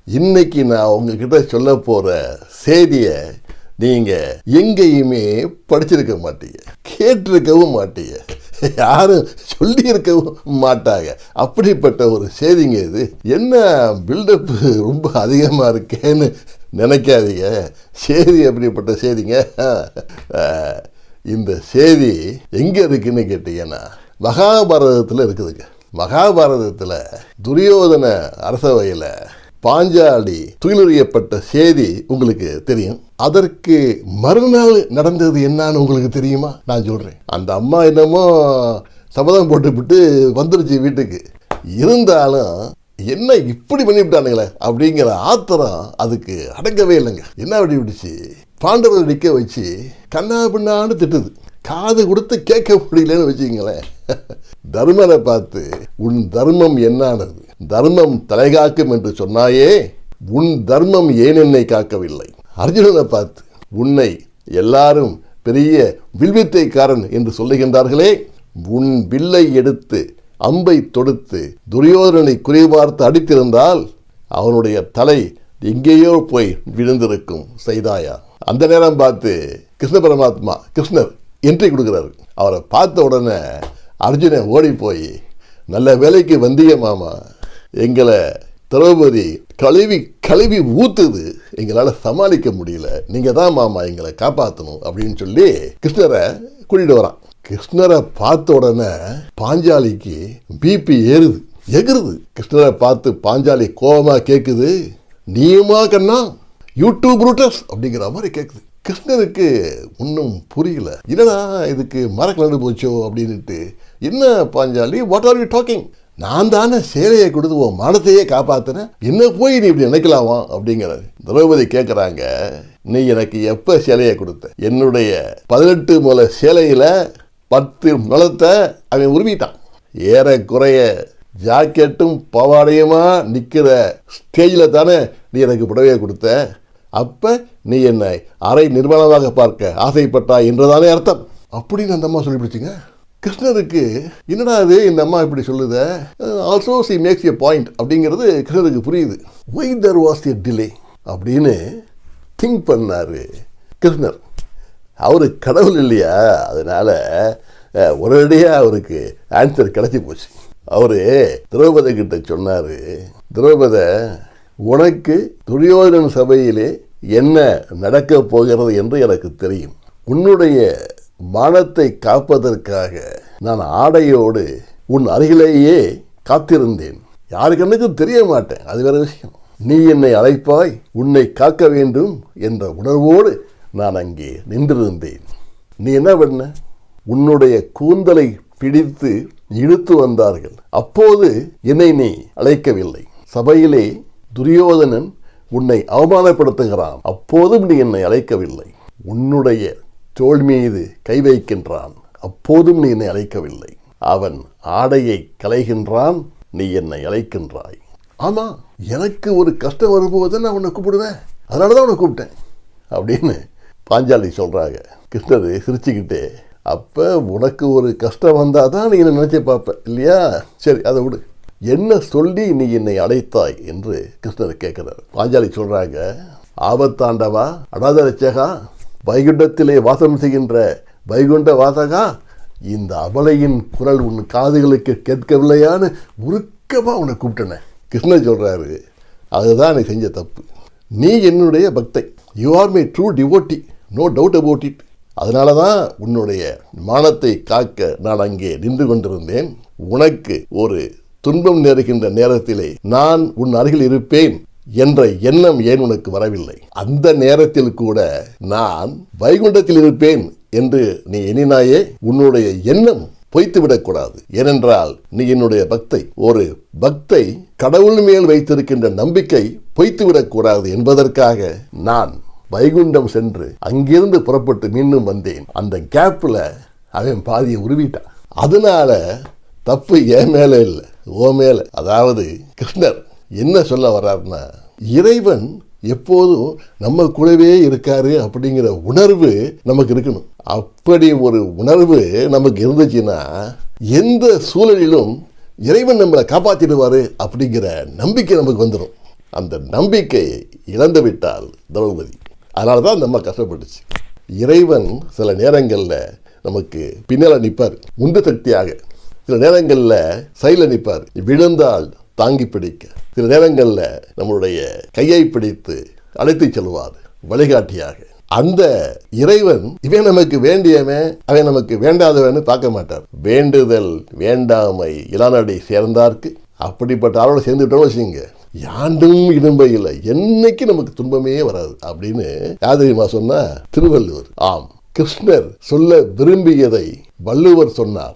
இன்னைக்கு நான் உங்ககிட்ட சொல்ல போற செய்தியை நீங்க எங்கேயுமே படிச்சிருக்க மாட்டீங்க, கேட்டிருக்கவும் மாட்டீங்க, யாரும் சொல்லி இருக்கவும் மாட்டாங்க. அப்படிப்பட்ட ஒரு செய்திங்க இது. என்ன பில்டப் ரொம்ப அதிகமாக இருக்கேன்னு நினைக்காதீங்க. செய்தி அப்படிப்பட்ட செய்திங்க. இந்த செய்தி எங்கே இருக்குன்னு கேட்டீங்கன்னா மகாபாரதத்தில் இருக்குதுங்க. மகாபாரதத்தில் துரியோதன அரசவையில் பாஞ்சாலி துயிலெறியப்பட்ட செய்தி உங்களுக்கு தெரியும். அதற்கு மறுநாள் நடந்தது என்னன்னு உங்களுக்கு தெரியுமா? நான் சொல்றேன். அந்த அம்மா என்னமோ சபதம் போட்டுவிட்டு வந்துருச்சு வீட்டுக்கு. இருந்தாலும் என்ன இப்படி பண்ணிவிட்டானுங்களே அப்படிங்கிற ஆத்திரம் அதுக்கு அடங்கவே இல்லைங்க. என்ன அப்படி விடுச்சு, பாண்டவர்கள் நிற்க வச்சு கண்ணா பின்னான்னு திட்டுது. காது கொடுத்து கேட்க முடியலன்னு வச்சுங்களேன். தர்மனை பார்த்து உன் தர்மம் என்னானது, தர்மம் தலைகாக்கும் என்று சொன்னாயே, உன் தர்மம் ஏன் என்னை காக்கவில்லை? அர்ஜுனனை பார்த்து உன்னை எல்லாரும் பெரிய வில்வித்தைக்காரன் என்று சொல்லுகின்றார்களே, உன் வில்லை எடுத்து அம்பை தொடுத்து துரியோதனனை குறிபார்த்து அடித்திருந்தால் அவனுடைய தலை எங்கேயோ போய் விழுந்திருக்கும் செய்தாயா? அந்த நேரம் பார்த்து கிருஷ்ண பரமாத்மா கிருஷ்ணர் என்ட்ரி கொடுக்குறாரு. அவரை பார்த்த உடனே அர்ஜுனன் ஓடி போய், நல்ல வேலைக்கு வந்திய மாமா, எங்களை திரௌபதி கழுவி கழுவி ஊத்துது, எங்களால் சமாளிக்க முடியல, நீங்க தான் மாமா எங்களை காப்பாற்றணும் அப்படின்னு சொல்லி கிருஷ்ணரை கூட்டிட்டு வரான். கிருஷ்ணரை பார்த்த உடனே பாஞ்சாலிக்கு பிபி ஏறுது, எகுறுது. கிருஷ்ணரை பார்த்து பாஞ்சாலி கோபமா கேட்குது, நீயுமா கண்ணா யூடியூப் ரூட்டர்ஸ் அப்படிங்கிற மாதிரி கேட்குது. கிருஷ்ணருக்கு ஒன்றும் புரியல. என்னடா இதுக்கு மரக்கலண்டு போச்சோ அப்படின்ட்டு. என்ன Panchali, what are you talking? நான் தானே சேலையை கொடுத்து உன் மானத்தையே காப்பாத்தினேன், என்ன போய் நீ இப்படி நினைக்கலாமா அப்படிங்கிறாரு. திரௌபதி கேட்குறாங்க, நீ எனக்கு எப்போ சேலையை கொடுத்த? என்னுடைய 18 முழ சேலையில் 10 முழத்தை அவன் உருவிட்டான். ஏறக்குறைய ஜாக்கெட்டும் பவாடையுமா நிற்கிற ஸ்டேஜில் தானே நீ எனக்கு புடவையை கொடுத்த. அப்போ நீ என்னை அரை நிர்வாணமாக பார்க்க ஆசைப்பட்டாய் என்றுதானே அர்த்தம் அப்படின்னு அந்த அம்மா சொல்லிவிடுச்சுங்க. கிருஷ்ணருக்கு என்னடா இது இந்த அம்மா இப்படி சொல்லுத, also see makes a point அப்படிங்கிறது கிருஷ்ணருக்கு புரியுது. Y there was a delay அப்படின்னு திங்க் பண்ணாரு கிருஷ்ணர். அவரு கடவுள் இல்லையா, அதனால ஒரேடியாக அவருக்கு ஆன்சர் கிடைச்சி போச்சு. அவரு திரௌபதி கிட்ட சொன்னாரு, திரௌபதி, உனக்கு துரியோதனன் சபையிலே என்ன நடக்கப் போகிறது என்று எனக்கு தெரியும். உன்னுடைய மானத்தை காப்பதற்காக நான் ஆடையோடு உன் அருகிலேயே காத்திருந்தேன். யாரு கண்ணுக்கும் தெரிய மாட்டேன், அது வேற விஷயம். நீ என்னை அழைப்பாய், உன்னை காக்க வேண்டும் என்ற உணர்வோடு நான் அங்கே நின்றிருந்தேன். நீ என்ன பண்ண? உன்னுடைய கூந்தலை பிடித்து இழுத்து வந்தார்கள், அப்போது என்னை நீ அழைக்கவில்லை. சபையிலே துரியோதனன் உன்னை அவமானப்படுத்துகிறான், அப்போதும் நீ என்னை அழைக்கவில்லை. உன்னுடைய தோள் மீது கை வைக்கின்றான், அப்போதும் நீ என்னை அழைக்கவில்லை. அவன் ஆடையை களைகின்றான், நீ என்னை அழைக்கின்றாய். ஆமா, எனக்கு ஒரு கஷ்டம் வரும்போது நான் உன்னை கூப்பிடுவேன், அதனாலதான் உன்னை கூப்பிட்டேன் அப்படின்னு பாஞ்சாலி சொல்றாங்க. கிருஷ்ணர் சிரிச்சுக்கிட்டே, அப்ப உனக்கு ஒரு கஷ்டம் வந்தாதான் நீ என்ன நினைச்சு பார்ப்ப இல்லையா? சரி, அதை விடு. என்ன சொல்லி நீ என்னை அழைத்தாய் என்று கிருஷ்ணர் கேட்கிறார். பாஞ்சாலி சொல்றாங்க, ஆபத்தாண்டவா, அடாத ரட்சகா, வைகுண்டத்திலே வாசம் செய்கின்ற வைகுண்ட வாசகா, இந்த அபலையின் குரல் உன் காதுகளுக்கு கேட்கவில்லையான்னு உருக்கமா உன்னை கூப்பிட்டன. கிருஷ்ணர் சொல்றாரு, அதுதான் நீ செஞ்ச தப்பு. நீ என்னுடைய பக்தை, you are my true devotee, no doubt about it. அதனால தான் உன்னுடைய மானத்தை காக்க நான் அங்கே நின்று கொண்டிருந்தேன். உனக்கு ஒரு துன்பம் நேருகின்ற நேரத்திலே நான் உன் அருகில் இருப்பேன் என்ற எண்ணம் ஏன் உனக்கு வரவில்லை? அந்த நேரத்தில் கூட நான் வைகுண்டத்தில் இருப்பேன் என்று நீ எண்ணினாயே, உன்னுடைய எண்ணம் பொய்த்து விடக்கூடாது. ஏனென்றால் நீ என்னுடைய பக்தை. ஒரு பக்தை கடவுள் மேல் வைத்திருக்கின்ற நம்பிக்கை பொய்த்து விடக்கூடாது என்பதற்காக நான் வைகுண்டம் சென்று அங்கிருந்து புறப்பட்டு மீண்டும் வந்தேன். அந்த கேப்ல அவன் பாதியை உருவிட்டான். அதனால தப்பு என் மேல இல்லை, ஓ மேல. அதாவது கிருஷ்ணர் என்ன சொல்ல வர்றாருன்னா, இறைவன் எப்போதும் நம்ம கூடவே இருக்காரு அப்படிங்கிற உணர்வு நமக்கு இருக்கணும். அப்படி ஒரு உணர்வு நமக்கு இருந்துச்சுன்னா எந்த சூழலிலும் இறைவன் நம்மளை காப்பாற்றிடுவாரு அப்படிங்கிற நம்பிக்கை நமக்கு வந்துடும். அந்த நம்பிக்கையை இழந்து விட்டாள் திரௌபதி. அதனால தான் நம்ம கஷ்டப்பட்டுச்சு. இறைவன் சில நேரங்களில் நமக்கு பின்னால் நிற்பார் உந்து சக்தியாக, சில நேரங்களில் சைடில் நிற்பார் விழுந்தால் தாங்கி பிடிக்க, சில நேரங்களில் நம்மளுடைய கையை பிடித்து அழைத்து செல்வார் வழிகாட்டியாக. அந்த இறைவன் இவன் நமக்கு வேண்டியவன் அவன் நமக்கு வேண்டாதவன்னு பார்க்க மாட்டார். வேண்டுதல் வேண்டாமை இளநடை சேர்ந்தார்க்கு. அப்படிப்பட்ட ஆளோட சேர்ந்துட்டோம்னு வச்சுங்க, யாண்டும் இடும்பை இல்லை, என்னைக்கு நமக்கு துன்பமே வராது அப்படின்னு யார் தெரியுமா சொன்னா? திருவள்ளுவர். ஆம், கிருஷ்ணர் சொல்ல விரும்பியதை வள்ளுவர் சொன்னார்.